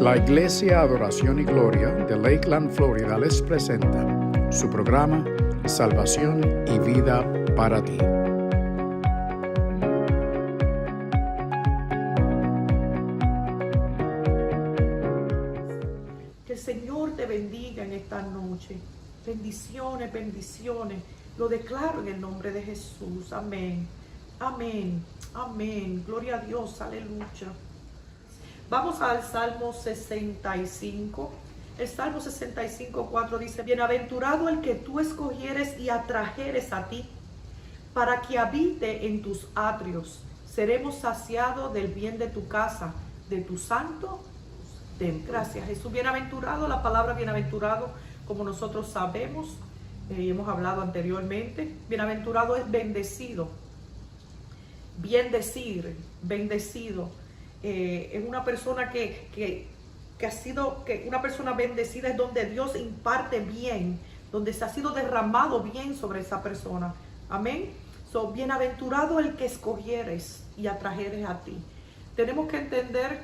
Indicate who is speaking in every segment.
Speaker 1: La Iglesia Adoración y Gloria de Lakeland, Florida les presenta su programa Salvación y Vida para ti.
Speaker 2: Que el Señor te bendiga en esta noche. Bendiciones, bendiciones. Lo declaro en el nombre de Jesús. Amén. Amén. Amén. Gloria a Dios. Aleluya. Vamos al Salmo 65. El Salmo 65, 4 dice: Bienaventurado el que tú escogieres y atrajeres a ti, para que habite en tus atrios. Seremos saciados del bien de tu casa, de tu santo templo. Gracias, Jesús. Bienaventurado, la palabra bienaventurado, como nosotros sabemos y hemos hablado anteriormente, bienaventurado es bendecido. Bien decir, bendecido. Es una persona que ha sido, que una persona bendecida es donde Dios imparte bien, donde se ha sido derramado bien sobre esa persona. Amén. So, bienaventurado el que escogieres y atrajeres a ti. Tenemos que entender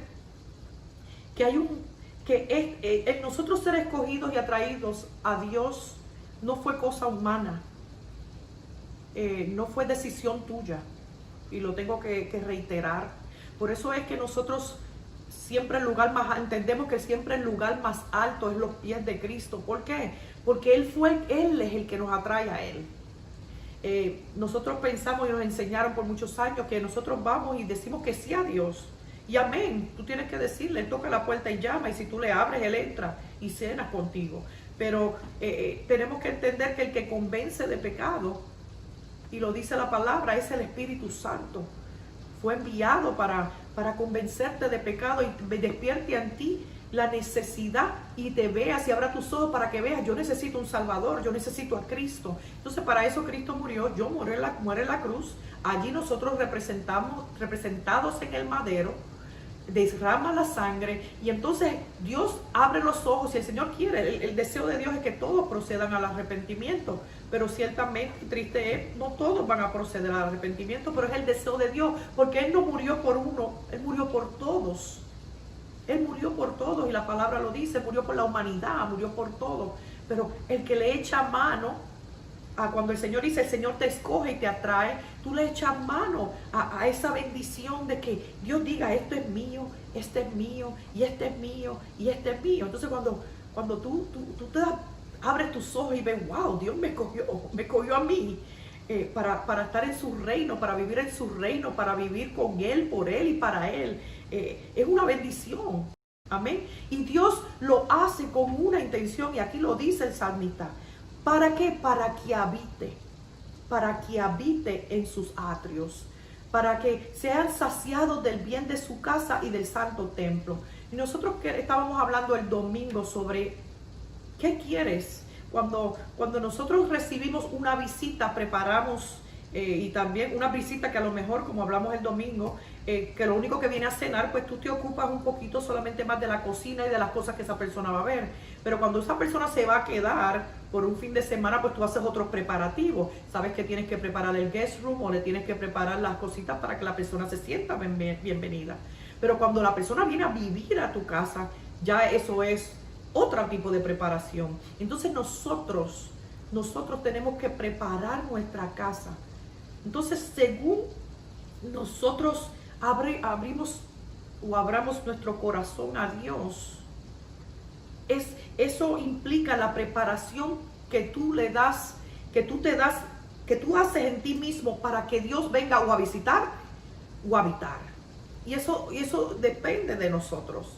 Speaker 2: que hay el nosotros ser escogidos y atraídos a Dios no fue cosa humana, no fue decisión tuya, y lo tengo que reiterar. Por eso es que nosotros siempre entendemos que siempre el lugar más alto es los pies de Cristo. ¿Por qué? Porque Él es el que nos atrae a Él. Nosotros pensamos y nos enseñaron por muchos años que nosotros vamos y decimos que sí a Dios. Y amén, tú tienes que decirle, Él toca la puerta y llama, y si tú le abres, Él entra y cena contigo. Pero tenemos que entender que el que convence de pecado, y lo dice la palabra, es el Espíritu Santo. Fue enviado para convencerte de pecado y despierte en ti la necesidad y te veas y abra tus ojos para que veas: yo necesito un Salvador, yo necesito a Cristo. Entonces para eso Cristo murió, muere en la cruz. Allí nosotros representados en el madero, derrama la sangre, y entonces Dios abre los ojos, y el Señor quiere, el deseo de Dios es que todos procedan al arrepentimiento, pero ciertamente, triste es, no todos van a proceder al arrepentimiento, pero es el deseo de Dios, porque Él no murió por uno, Él murió por todos. Él murió por todos, y la palabra lo dice, murió por la humanidad, murió por todos. Pero el que le echa mano, cuando el Señor dice, el Señor te escoge y te atrae, tú le echas mano a esa bendición de que Dios diga: esto es mío, este es mío, y este es mío, y este es mío. Entonces cuando tú abres tus ojos y ves: wow, Dios me escogió a mí para estar en su reino, para vivir en su reino, para vivir con Él, por Él y para Él. Es una bendición. Amén. Y Dios lo hace con una intención, y aquí lo dice el salmista. ¿Para qué? Para que habite en sus atrios, para que sean saciados del bien de su casa y del santo templo. Y nosotros estábamos hablando el domingo sobre ¿qué quieres? Cuando nosotros recibimos una visita, preparamos, y también una visita que a lo mejor, como hablamos el domingo, que lo único que viene a cenar, pues tú te ocupas un poquito solamente más de la cocina y de las cosas que esa persona va a ver. Pero cuando esa persona se va a quedar por un fin de semana, pues tú haces otros preparativos. Sabes que tienes que preparar el guest room, o le tienes que preparar las cositas para que la persona se sienta bienvenida. Pero cuando la persona viene a vivir a tu casa, ya eso es otro tipo de preparación. Entonces nosotros tenemos que preparar nuestra casa. Entonces, según nosotros abramos nuestro corazón a Dios, eso implica la preparación que tú haces en ti mismo para que Dios venga o a visitar o a habitar. Y eso depende de nosotros.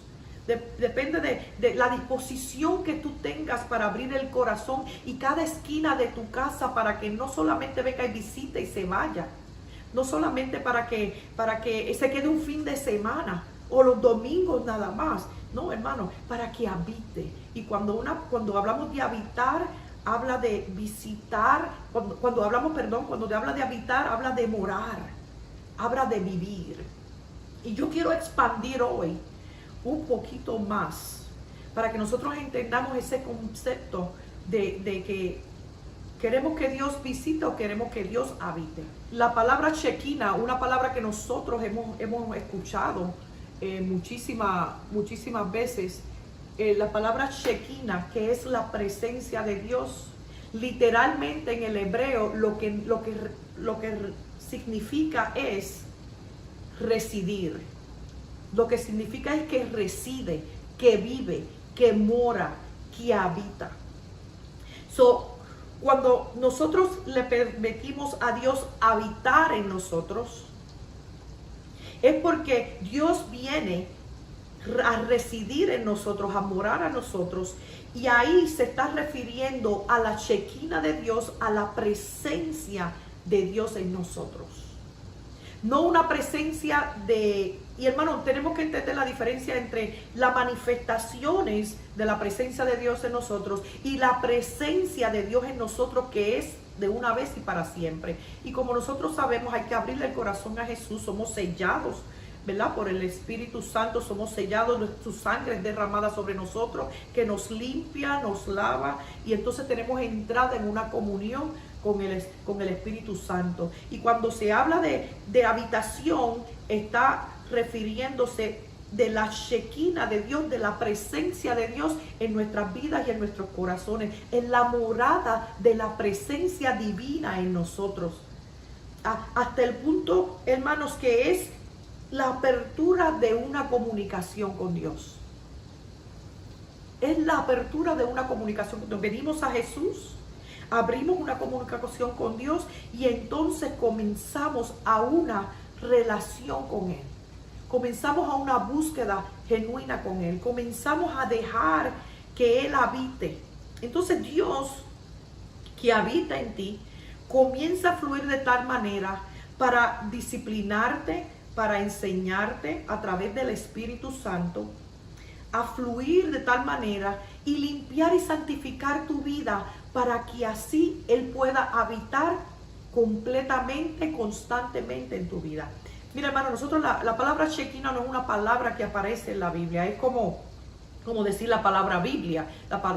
Speaker 2: Depende de la disposición que tú tengas para abrir el corazón y cada esquina de tu casa, para que no solamente venga y visite y se vaya, no solamente para que se quede un fin de semana o los domingos nada más, no, hermano, para que habite. Y cuando hablamos de habitar, habla de visitar. Cuando habla de habitar, habla de morar, habla de vivir. Y yo quiero expandir hoy un poquito más para que nosotros entendamos ese concepto de que queremos que Dios visite o queremos que Dios habite. La palabra Shekinah, una palabra que nosotros hemos escuchado muchísimas veces. La palabra Shekinah, que es la presencia de Dios, literalmente en el hebreo lo que significa es residir. Lo que significa es que reside, que vive, que mora, que habita. Cuando nosotros le permitimos a Dios habitar en nosotros, es porque Dios viene a residir en nosotros, a morar a nosotros, y ahí se está refiriendo a la Shekinah de Dios, a la presencia de Dios en nosotros. No una presencia y hermano, tenemos que entender la diferencia entre las manifestaciones de la presencia de Dios en nosotros y la presencia de Dios en nosotros, que es de una vez y para siempre. Y como nosotros sabemos, hay que abrirle el corazón a Jesús. Somos sellados, ¿verdad? Por el Espíritu Santo, somos sellados, su sangre es derramada sobre nosotros, que nos limpia, nos lava, y entonces tenemos entrada en una comunión con el Espíritu Santo. Y cuando se habla de habitación, está refiriéndose de la Shekinah de Dios, de la presencia de Dios en nuestras vidas y en nuestros corazones, en la morada de la presencia divina en nosotros. Hasta el punto, hermanos, que es la apertura de una comunicación con Dios. Es la apertura de una comunicación. Venimos a Jesús, abrimos una comunicación con Dios y entonces comenzamos a una relación con Él. Comenzamos a una búsqueda genuina con Él. Comenzamos a dejar que Él habite. Entonces Dios, que habita en ti, comienza a fluir de tal manera para disciplinarte, para enseñarte a través del Espíritu Santo, a fluir de tal manera y limpiar y santificar tu vida para que así Él pueda habitar completamente, constantemente en tu vida. Mira, hermano, nosotros la palabra Shekinah no es una palabra que aparece en la Biblia, es como decir la palabra Biblia.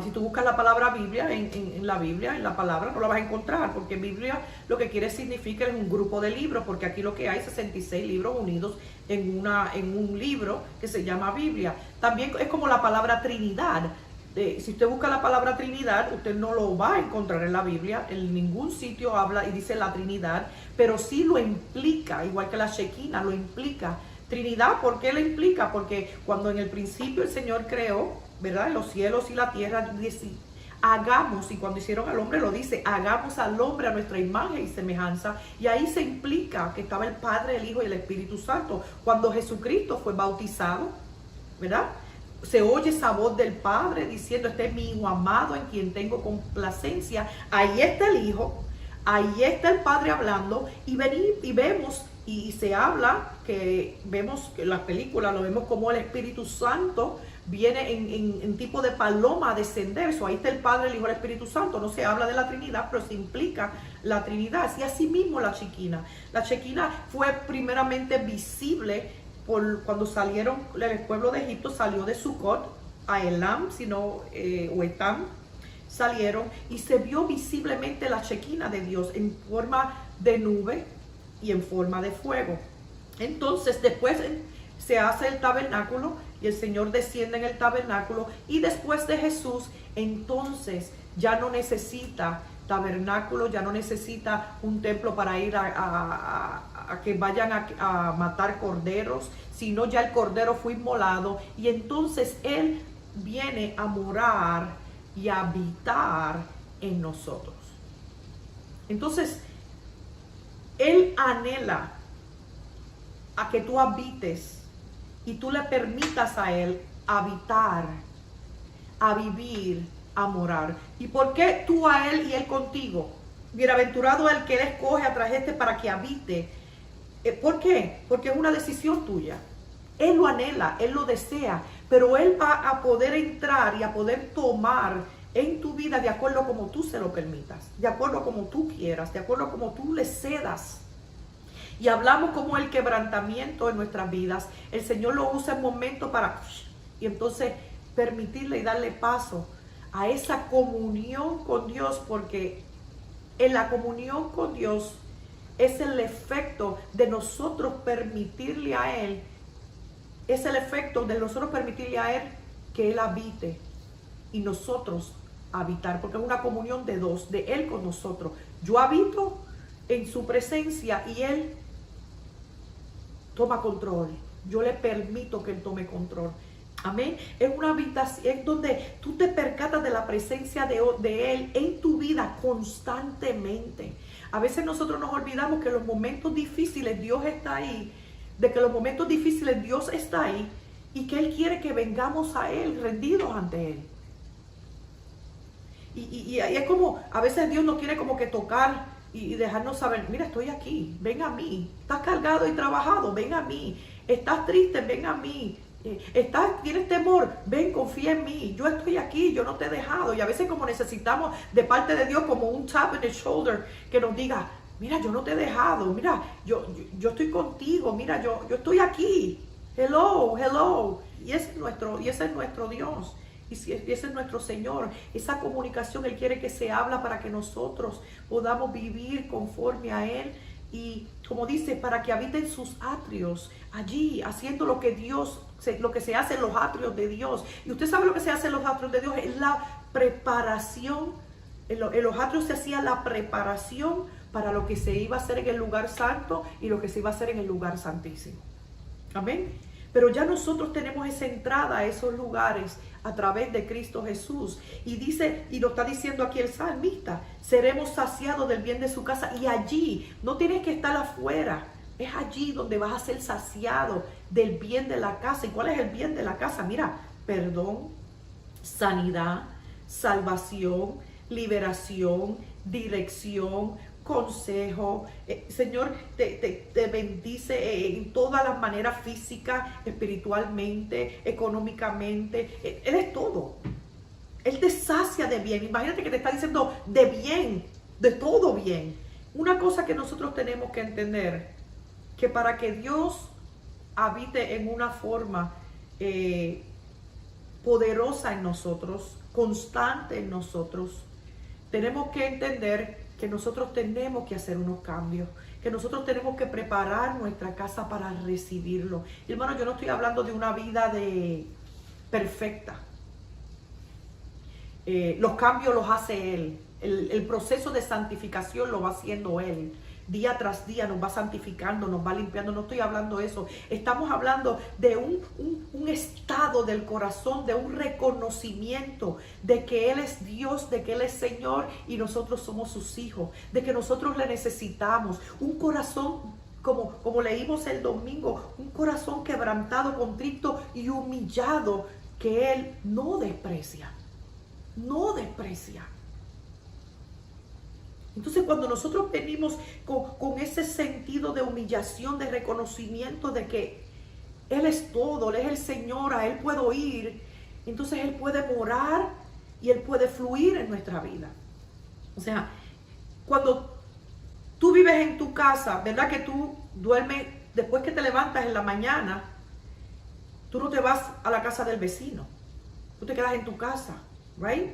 Speaker 2: Si tú buscas la palabra Biblia en la Biblia, en la palabra, no la vas a encontrar, porque Biblia lo que quiere significar es un grupo de libros, porque aquí lo que hay 66 libros unidos en un libro que se llama Biblia. También es como la palabra Trinidad. Si usted busca la palabra Trinidad, usted no lo va a encontrar en la Biblia, en ningún sitio habla y dice la Trinidad, pero sí lo implica, igual que la Shekinah lo implica. Trinidad, ¿por qué lo implica? Porque cuando en el principio el Señor creó, ¿verdad?, los cielos y la tierra, dice, hagamos, y cuando hicieron al hombre lo dice, hagamos al hombre a nuestra imagen y semejanza, y ahí se implica que estaba el Padre, el Hijo y el Espíritu Santo. Cuando Jesucristo fue bautizado, ¿verdad?, se oye esa voz del Padre diciendo, este es mi Hijo amado en quien tengo complacencia. Ahí está el Hijo, ahí está el Padre hablando, y vemos y se habla, que vemos que en las películas lo vemos como el Espíritu Santo viene en tipo de paloma a descender. Ahí está el Padre, el Hijo y el Espíritu Santo. No se habla de la Trinidad, pero se implica la Trinidad. Y así mismo la Shekinah. La Shekinah fue primeramente visible cuando salieron, el pueblo de Egipto salió de Sucot a Elam, o Etam, salieron y se vio visiblemente la Shekinah de Dios en forma de nube y en forma de fuego. Entonces después se hace el tabernáculo y el Señor desciende en el tabernáculo, y después de Jesús entonces ya no necesita tabernáculo, ya no necesita un templo para ir a que vayan a matar corderos, sino ya el cordero fue inmolado, y entonces Él viene a morar y a habitar en nosotros. Entonces Él anhela a que tú habites y tú le permitas a Él habitar, a vivir, a morar. ¿Y por qué tú a Él y Él contigo? Bienaventurado el que Él escoge a través para que habite. ¿Por qué? Porque es una decisión tuya. Él lo anhela, Él lo desea, pero Él va a poder entrar y a poder tomar en tu vida de acuerdo a como tú se lo permitas, de acuerdo a como tú quieras, de acuerdo a como tú le cedas. Y hablamos como el quebrantamiento en nuestras vidas, el Señor lo usa en momentos y entonces permitirle y darle paso a esa comunión con Dios, porque en la comunión con Dios es el efecto de nosotros permitirle a Él es el efecto de nosotros permitirle a Él que Él habite y nosotros habitar, porque es una comunión de dos, de Él con nosotros. Yo habito en su presencia y Él toma control. Yo le permito que Él tome control. Amén. Es una habitación donde tú te percatas de la presencia de Él en tu vida constantemente. A veces nosotros nos olvidamos que en los momentos difíciles Dios está ahí, de que en los momentos difíciles Dios está ahí y que Él quiere que vengamos a Él rendidos ante Él. Y es como, a veces Dios nos quiere como que tocar y dejarnos saber, mira, estoy aquí, ven a mí. Estás cargado y trabajado, ven a mí. Estás triste, ven a mí. Tienes temor, ven, confía en mí. Yo estoy aquí, yo no te he dejado. Y a veces como necesitamos de parte de Dios como un tap en el shoulder que nos diga, mira, yo no te he dejado. Mira, yo estoy contigo. Mira, yo estoy aquí. Hello, hello. Y ese es nuestro Dios. Y ese es nuestro Señor. Esa comunicación Él quiere que se habla para que nosotros podamos vivir conforme a Él. Y como dice, para que habiten sus atrios allí, haciendo lo que se hace en los atrios de Dios. Y usted sabe lo que se hace en los atrios de Dios, es la preparación. En los atrios se hacía la preparación para lo que se iba a hacer en el lugar santo y lo que se iba a hacer en el lugar santísimo. Amén. Pero ya nosotros tenemos esa entrada a esos lugares a través de Cristo Jesús. Y dice, y lo está diciendo aquí el salmista, seremos saciados del bien de su casa. Y allí, no tienes que estar afuera, es allí donde vas a ser saciado del bien de la casa. ¿Y cuál es el bien de la casa? Mira, perdón, sanidad, salvación, liberación, dirección, consejo. Señor te bendice en todas las maneras, física, espiritualmente, económicamente. Él es todo. Él te sacia de bien. Imagínate que te está diciendo de bien, de todo bien. Una cosa que nosotros tenemos que entender, que para que Dios habite en una forma poderosa en nosotros, constante en nosotros, tenemos que entender que nosotros tenemos que hacer unos cambios, que nosotros tenemos que preparar nuestra casa para recibirlo. Y hermano, yo no estoy hablando de una vida perfecta. Los cambios los hace Él. El proceso de santificación lo va haciendo Él. Día tras día nos va santificando, nos va limpiando. No estoy hablando de eso. Estamos hablando de un estado del corazón, de un reconocimiento de que Él es Dios, de que Él es Señor y nosotros somos sus hijos, de que nosotros le necesitamos. Un corazón, como leímos el domingo, un corazón quebrantado, contrito y humillado que Él no desprecia. No desprecia. Entonces cuando nosotros venimos con ese sentido de humillación, de reconocimiento de que Él es todo, Él es el Señor, a Él puedo ir, entonces Él puede morar y Él puede fluir en nuestra vida. O sea, cuando tú vives en tu casa, ¿verdad? Que tú duermes, después que te levantas en la mañana, tú no te vas a la casa del vecino, tú te quedas en tu casa, ¿right?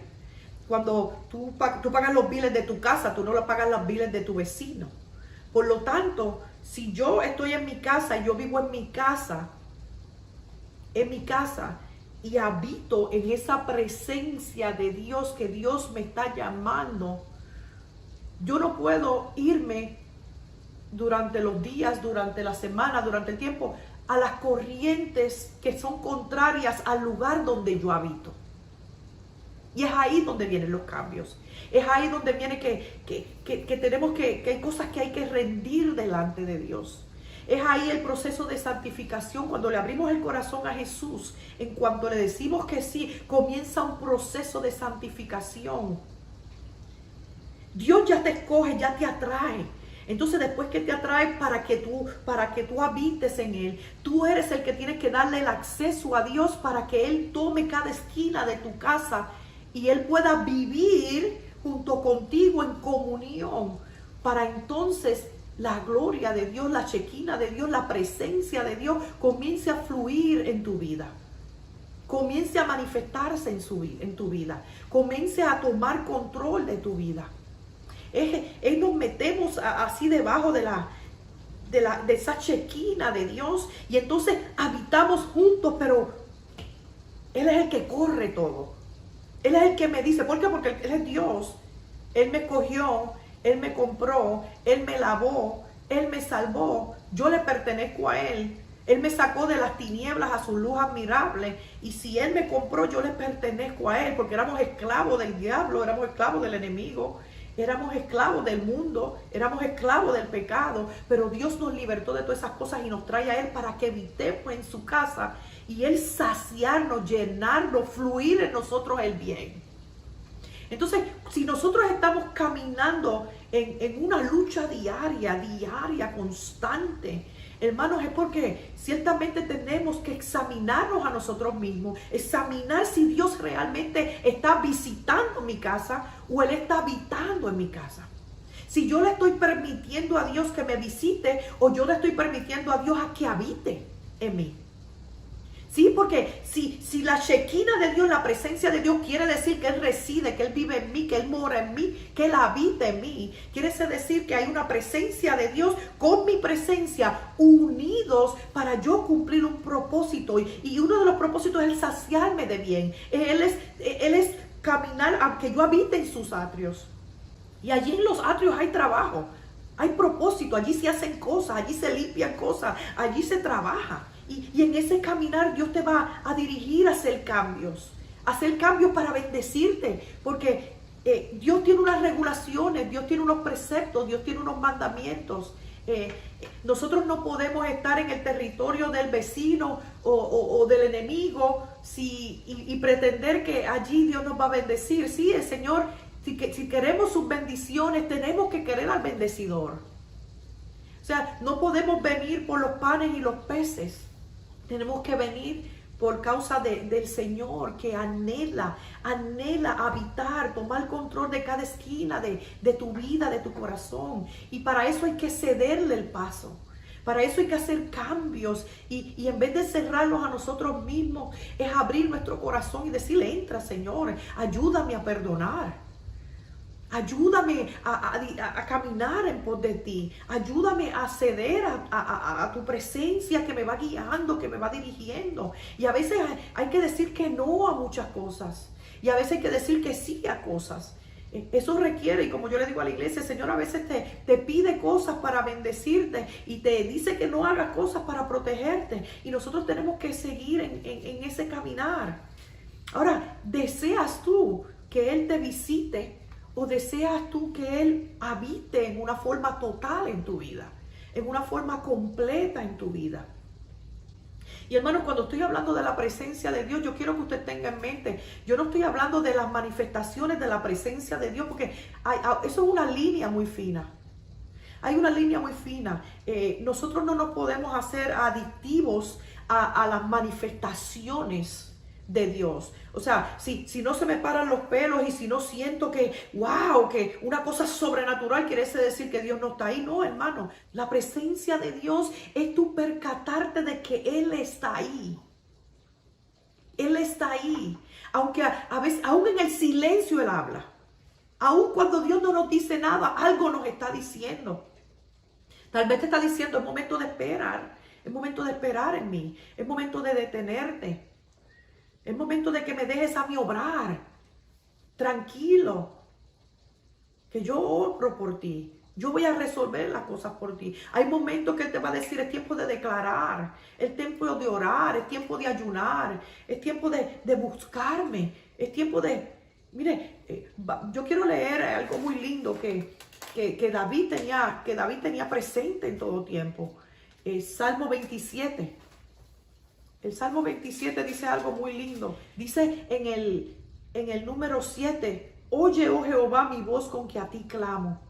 Speaker 2: Cuando tú pagas los biles de tu casa, tú no lo pagas los biles de tu vecino. Por lo tanto, si yo estoy en mi casa y yo vivo en mi casa y habito en esa presencia de Dios, que Dios me está llamando, yo no puedo irme durante los días, durante la semana, durante el tiempo, a las corrientes que son contrarias al lugar donde yo habito. Y es ahí donde vienen los cambios. Es ahí donde viene que tenemos que hay cosas que hay que rendir delante de Dios. Es ahí el proceso de santificación. Cuando le abrimos el corazón a Jesús, en cuanto le decimos que sí, comienza un proceso de santificación. Dios ya te escoge, ya te atrae. Entonces después que te atrae para que tú habites en Él, tú eres el que tienes que darle el acceso a Dios para que Él tome cada esquina de tu casa y Él pueda vivir junto contigo en comunión, para entonces la gloria de Dios, la chequina de Dios, la presencia de Dios comience a fluir en tu vida, comience a manifestarse en tu vida, comience a tomar control de tu vida. Nos metemos así debajo de de esa chequina de Dios, y entonces habitamos juntos, pero Él es el que corre todo. Él es el que me dice, ¿por qué? Porque Él es Dios. Él me cogió, Él me compró, Él me lavó, Él me salvó, yo le pertenezco a Él. Él me sacó de las tinieblas a su luz admirable. Y si Él me compró, yo le pertenezco a Él, porque éramos esclavos del diablo, éramos esclavos del enemigo, éramos esclavos del mundo, éramos esclavos del pecado. Pero Dios nos libertó de todas esas cosas y nos trae a Él para que habitemos en su casa y Él saciarnos, llenarnos, fluir en nosotros el bien. Entonces, si nosotros estamos caminando en una lucha diaria, constante, hermanos, es porque ciertamente tenemos que examinarnos a nosotros mismos, examinar si Dios realmente está visitando mi casa o Él está habitando en mi casa. Si yo le estoy permitiendo a Dios que me visite o yo le estoy permitiendo a Dios a que habite en mí. Sí, porque si la Shekinah de Dios, la presencia de Dios, quiere decir que Él reside, que Él vive en mí, que Él mora en mí, que Él habita en mí. Quiere decir que hay una presencia de Dios con mi presencia, unidos para yo cumplir un propósito. Y uno de los propósitos es el saciarme de bien. Él es caminar a que yo habite en sus atrios. Y allí en los atrios hay trabajo, hay propósito, allí se hacen cosas, allí se limpian cosas, allí se trabaja. Y en ese caminar Dios te va a dirigir a hacer cambios para bendecirte, porque Dios tiene unas regulaciones, Dios tiene unos preceptos, Dios tiene unos mandamientos. Nosotros no podemos estar en el territorio del vecino o del enemigo y pretender que allí Dios nos va a bendecir. Sí, el Señor, si queremos sus bendiciones, tenemos que querer al bendecidor. O sea, no podemos venir por los panes y los peces. Tenemos que venir por causa del Señor, que anhela habitar, tomar control de cada esquina de tu vida, de tu corazón. Y para eso hay que cederle el paso. Para eso hay que hacer cambios. Y en vez de cerrarlos a nosotros mismos, es abrir nuestro corazón y decirle: entra, Señor, ayúdame a perdonar. Ayúdame a caminar en pos de ti. Ayúdame a ceder a tu presencia que me va guiando, que me va dirigiendo. Y a veces hay que decir que no a muchas cosas. Y a veces hay que decir que sí a cosas. Eso requiere, y como yo le digo a la iglesia, el Señor a veces te pide cosas para bendecirte y te dice que no hagas cosas para protegerte. Y nosotros tenemos que seguir en ese caminar. Ahora, ¿deseas tú que Él te visite? ¿O deseas tú que Él habite en una forma total en tu vida? En una forma completa en tu vida. Y hermanos, cuando estoy hablando de la presencia de Dios, yo quiero que usted tenga en mente, yo no estoy hablando de las manifestaciones de la presencia de Dios, porque eso es una línea muy fina. Hay una línea muy fina. Nosotros no nos podemos hacer adictivos a las manifestaciones de Dios. O sea, si no se me paran los pelos y si no siento que una cosa sobrenatural, quiere decir que Dios no está ahí. No, hermano, la presencia de Dios es tú percatarte de que Él está ahí. Él está ahí. Aunque a veces, aún en el silencio Él habla. Aún cuando Dios no nos dice nada, algo nos está diciendo. Tal vez te está diciendo: es momento de esperar. Es momento de esperar en mí. Es momento de detenerte. Es momento de que me dejes a mí obrar. Tranquilo. Que yo obro por ti. Yo voy a resolver las cosas por ti. Hay momentos que Él te va a decir: es tiempo de declarar. Es tiempo de orar. Es tiempo de ayunar. Es tiempo de buscarme. Es tiempo de... Mire, yo quiero leer algo muy lindo que David tenía presente en todo tiempo. Salmo 27. El Salmo 27 dice algo muy lindo. Dice en el número 7: oye, oh Jehová, mi voz con que a ti clamo.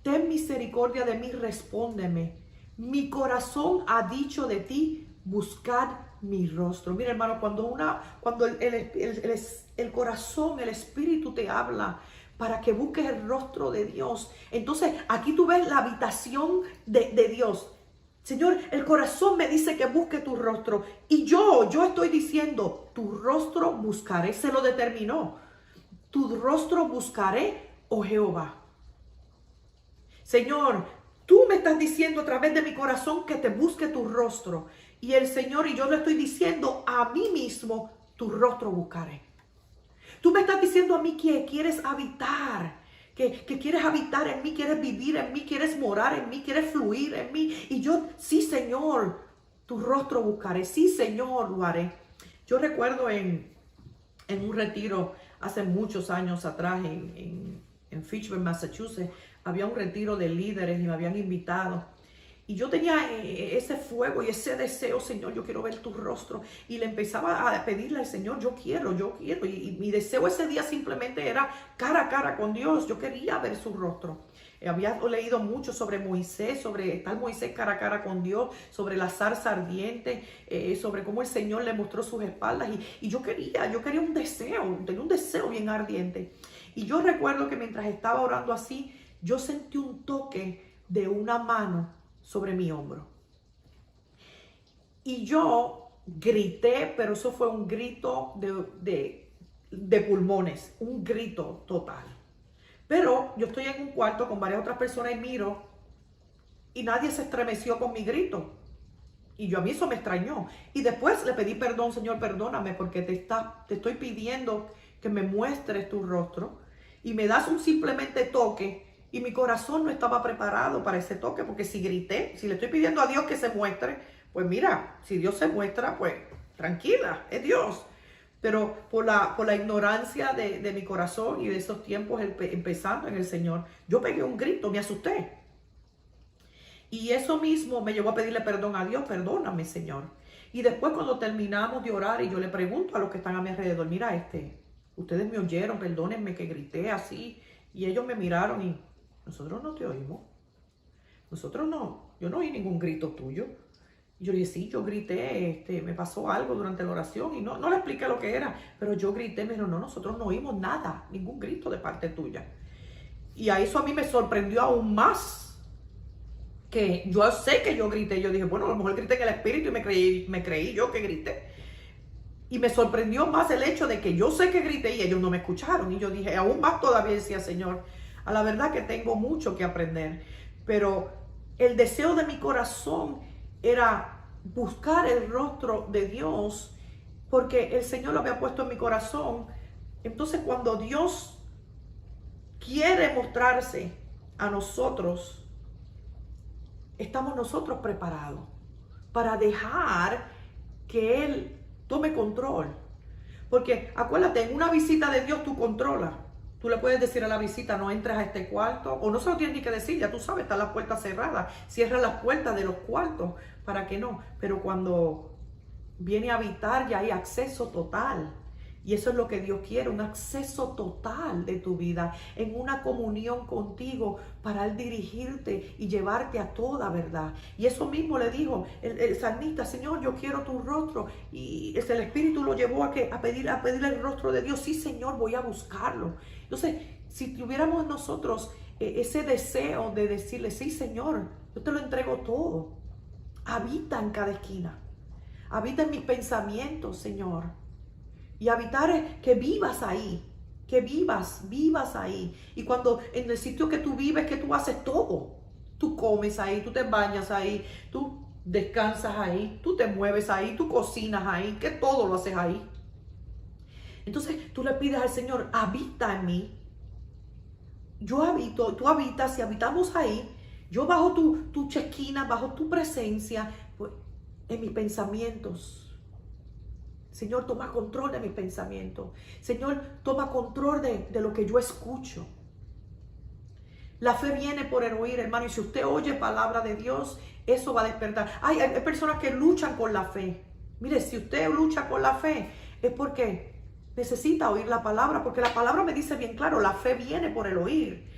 Speaker 2: Ten misericordia de mí, respóndeme. Mi corazón ha dicho de ti: buscad mi rostro. Mira, hermano, cuando el corazón, el espíritu te habla para que busques el rostro de Dios, entonces aquí tú ves la habitación de Dios. Señor, el corazón me dice que busque tu rostro. Y yo estoy diciendo: tu rostro buscaré. Se lo determinó. Tu rostro buscaré, oh Jehová. Señor, tú me estás diciendo a través de mi corazón que te busque tu rostro. Y el Señor y yo le estoy diciendo a mí mismo, tu rostro buscaré. Tú me estás diciendo a mí que quieres habitar, que quieres habitar en mí, quieres vivir en mí, quieres morar en mí, quieres fluir en mí. Y yo, sí, Señor, tu rostro buscaré. Sí, Señor, lo haré. Yo recuerdo en un retiro hace muchos años atrás en Fitchburg, Massachusetts, había un retiro de líderes y me habían invitado. Y yo tenía ese fuego y ese deseo, Señor, yo quiero ver tu rostro. Y le empezaba a pedirle al Señor, yo quiero. Y mi deseo ese día simplemente era cara a cara con Dios. Yo quería ver su rostro. Había leído mucho sobre Moisés, sobre estar Moisés cara a cara con Dios, sobre la zarza ardiente, sobre cómo el Señor le mostró sus espaldas. Y yo quería un deseo, tenía un deseo bien ardiente. Y yo recuerdo que mientras estaba orando así, yo sentí un toque de una mano sobre mi hombro. Y yo grité, pero eso fue un grito de pulmones, un grito total. Pero yo estoy en un cuarto con varias otras personas y miro, y nadie se estremeció con mi grito. Y a mí eso me extrañó. Y después le pedí perdón, Señor, perdóname, porque te estoy pidiendo que me muestres tu rostro y me das un simplemente toque. Y mi corazón no estaba preparado para ese toque, porque si grité, si le estoy pidiendo a Dios que se muestre, pues mira, si Dios se muestra, pues tranquila, es Dios. Pero por la ignorancia de mi corazón y de esos tiempos empezando en el Señor, yo pegué un grito, me asusté. Y eso mismo me llevó a pedirle perdón a Dios, perdóname, Señor. Y después cuando terminamos de orar y yo le pregunto a los que están a mi alrededor, mira, ustedes me oyeron, perdónenme que grité así. Y ellos me miraron y nosotros no te oímos. Nosotros no, yo no oí ningún grito tuyo. Y yo le dije, sí, yo grité, me pasó algo durante la oración y no le expliqué lo que era, pero yo grité, me dijo, no, nosotros no oímos nada, ningún grito de parte tuya. Y a eso a mí me sorprendió aún más, que yo sé que yo grité, yo dije, bueno, a lo mejor grité en el espíritu y me creí yo que grité. Y me sorprendió más el hecho de que yo sé que grité y ellos no me escucharon. Y yo dije, aún más todavía decía, Señor, a la verdad que tengo mucho que aprender, pero el deseo de mi corazón era buscar el rostro de Dios, porque el Señor lo había puesto en mi corazón. Entonces cuando Dios quiere mostrarse a nosotros, estamos nosotros preparados para dejar que Él tome control. Porque acuérdate, en una visita de Dios tú controlas. Tú le puedes decir a la visita, no entres a este cuarto, o no se lo tienes ni que decir, ya tú sabes, están las puertas cerradas. Cierra las puertas de los cuartos para que no. Pero cuando viene a habitar ya hay acceso total. Y eso es lo que Dios quiere, un acceso total de tu vida, en una comunión contigo para Él dirigirte y llevarte a toda verdad. Y eso mismo le dijo el salmista, Señor, yo quiero tu rostro. Y el Espíritu lo llevó a pedirle el rostro de Dios. Sí, Señor, voy a buscarlo. Entonces, si tuviéramos nosotros ese deseo de decirle, sí, Señor, yo te lo entrego todo. Habita en cada esquina. Habita en mis pensamientos, Señor. Y habitar es que vivas ahí, que vivas ahí. Y cuando en el sitio que tú vives, que tú haces todo. Tú comes ahí, tú te bañas ahí, tú descansas ahí, tú te mueves ahí, tú cocinas ahí, que todo lo haces ahí. Entonces tú le pides al Señor, habita en mí. Yo habito, tú habitas, y habitamos ahí. Yo bajo tu esquina, bajo tu presencia, pues, en mis pensamientos. Señor, toma control de mis pensamientos. Señor, toma control de lo que yo escucho. La fe viene por el oír, hermano. Y si usted oye palabra de Dios, eso va a despertar. Hay personas que luchan con la fe. Mire, si usted lucha con la fe, es porque necesita oír la palabra. Porque la palabra me dice bien claro, la fe viene por el oír.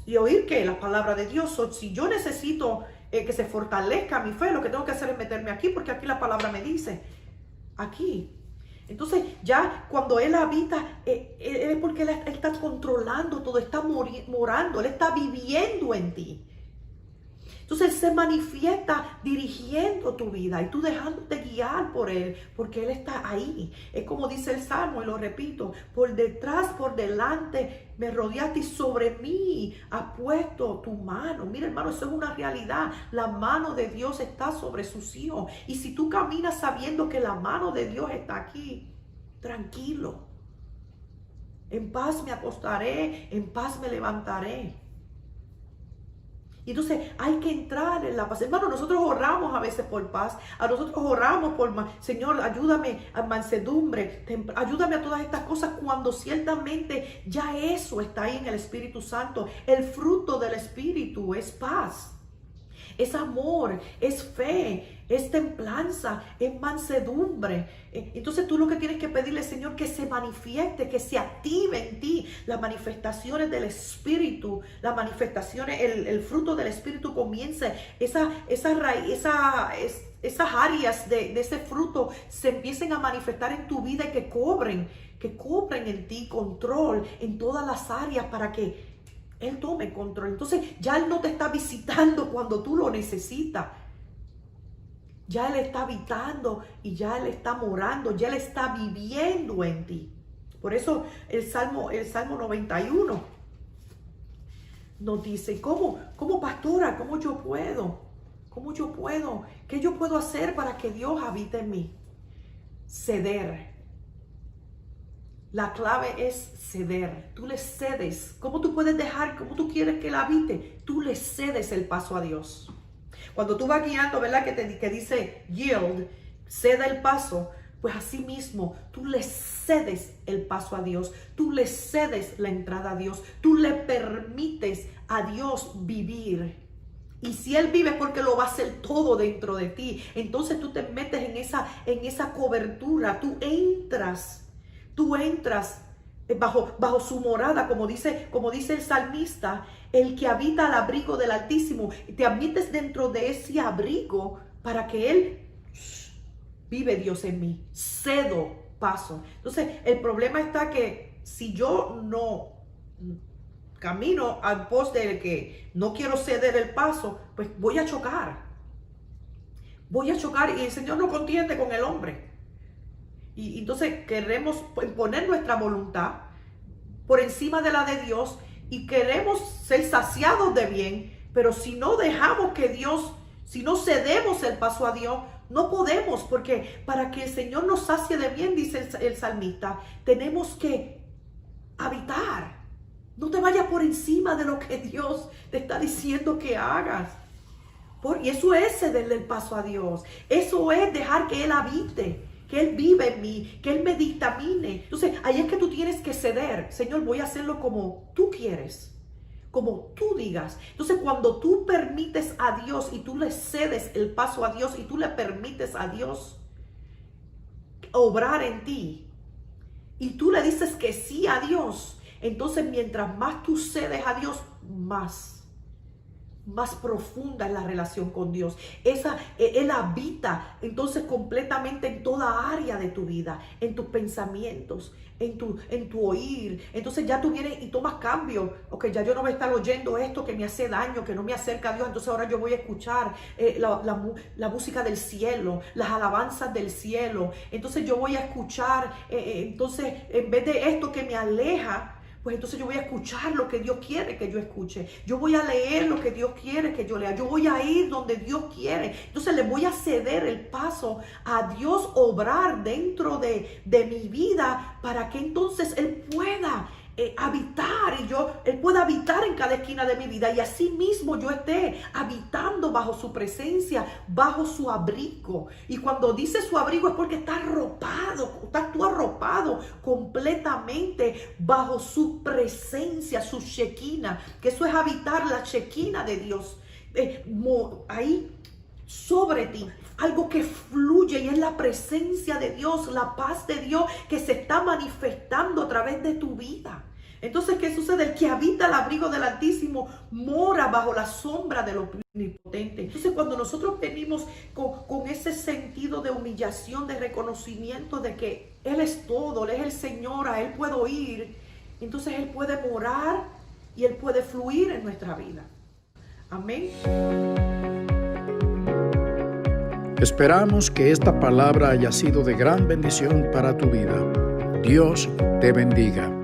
Speaker 2: ¿Y oír qué? La palabra de Dios. Si yo necesito que se fortalezca mi fe, lo que tengo que hacer es meterme aquí, porque aquí la palabra me dice. Aquí. Entonces ya cuando Él habita, es porque Él está controlando todo, está morando, Él está viviendo en ti. Entonces Él se manifiesta dirigiendo tu vida y tú dejándote guiar por Él, porque Él está ahí. Es como dice el Salmo, y lo repito, por detrás, por delante, me rodeaste y sobre mí has puesto tu mano. Mira, hermano, eso es una realidad. La mano de Dios está sobre sus hijos. Y si tú caminas sabiendo que la mano de Dios está aquí, tranquilo. En paz me acostaré, en paz me levantaré. Y entonces hay que entrar en la paz. Hermano, nosotros oramos a veces por paz. A nosotros oramos por, Señor, ayúdame a mansedumbre. Ayúdame a todas estas cosas cuando ciertamente ya eso está ahí en el Espíritu Santo. El fruto del Espíritu es paz. Es amor, es fe, es templanza, es mansedumbre. Entonces tú lo que tienes que pedirle, Señor, que se manifieste, que se active en ti las manifestaciones del Espíritu, las manifestaciones, el fruto del Espíritu comience, esas áreas de ese fruto se empiecen a manifestar en tu vida y que cobren en ti control en todas las áreas para que Él tome control. Entonces ya Él no te está visitando cuando tú lo necesitas. Ya Él está habitando y ya Él está morando, ya Él está viviendo en ti. Por eso el Salmo 91 nos dice, ¿cómo pastora? ¿Cómo yo puedo? ¿Cómo yo puedo? ¿Qué yo puedo hacer para que Dios habite en mí? Ceder. La clave es ceder. Tú le cedes. ¿Cómo tú puedes dejar? ¿Cómo tú quieres que Él habite? Tú le cedes el paso a Dios. Cuando tú vas guiando, ¿verdad? Que dice yield, ceda el paso. Pues así mismo, tú le cedes el paso a Dios. Tú le cedes la entrada a Dios. Tú le permites a Dios vivir. Y si Él vive es porque lo va a hacer todo dentro de ti. Entonces tú te metes en esa cobertura. Tú entras bajo su morada, como dice el salmista, el que habita al abrigo del Altísimo. Te admites dentro de ese abrigo para que Él vive Dios en mí. Cedo paso. Entonces, el problema está que si yo no camino al pos del que no quiero ceder el paso, pues voy a chocar. Voy a chocar y el Señor no contiende con el hombre. Y entonces queremos poner nuestra voluntad por encima de la de Dios y queremos ser saciados de bien, pero si no dejamos que Dios, si no cedemos el paso a Dios, no podemos, porque para que el Señor nos sacie de bien, dice el salmista, tenemos que habitar. No te vayas por encima de lo que Dios te está diciendo que hagas. Y eso es cederle el paso a Dios. Eso es dejar que Él habite, que Él vive en mí, que Él me dictamine. Entonces, ahí es que tú tienes que ceder. Señor, voy a hacerlo como tú quieres, como tú digas. Entonces, cuando tú permites a Dios y tú le cedes el paso a Dios y tú le permites a Dios obrar en ti y tú le dices que sí a Dios, entonces mientras más tú cedes a Dios, más profunda es la relación con Dios. Él habita entonces completamente en toda área de tu vida, en tus pensamientos, en tu oír. Entonces ya tú vienes y tomas cambio. Ok, ya yo no voy a estar oyendo esto que me hace daño, que no me acerca a Dios. Entonces ahora yo voy a escuchar la música del cielo, las alabanzas del cielo. Entonces yo voy a escuchar, entonces en vez de esto que me aleja, pues entonces yo voy a escuchar lo que Dios quiere que yo escuche. Yo voy a leer lo que Dios quiere que yo lea. Yo voy a ir donde Dios quiere. Entonces le voy a ceder el paso a Dios obrar dentro de mi vida para que entonces Él pueda habitar Él pueda habitar en cada esquina de mi vida y así mismo yo esté habitando bajo su presencia, bajo su abrigo. Y cuando dice su abrigo es porque estás tú arropado completamente bajo su presencia, su Shekinah, que eso es habitar la Shekinah de Dios ahí sobre ti. Algo que fluye y es la presencia de Dios, la paz de Dios que se está manifestando a través de tu vida. Entonces, ¿qué sucede? El que habita el abrigo del Altísimo mora bajo la sombra del Omnipotente. Entonces, cuando nosotros venimos con ese sentido de humillación, de reconocimiento de que Él es todo, Él es el Señor, a Él puedo ir, entonces Él puede morar y Él puede fluir en nuestra vida. Amén.
Speaker 1: Esperamos que esta palabra haya sido de gran bendición para tu vida. Dios te bendiga.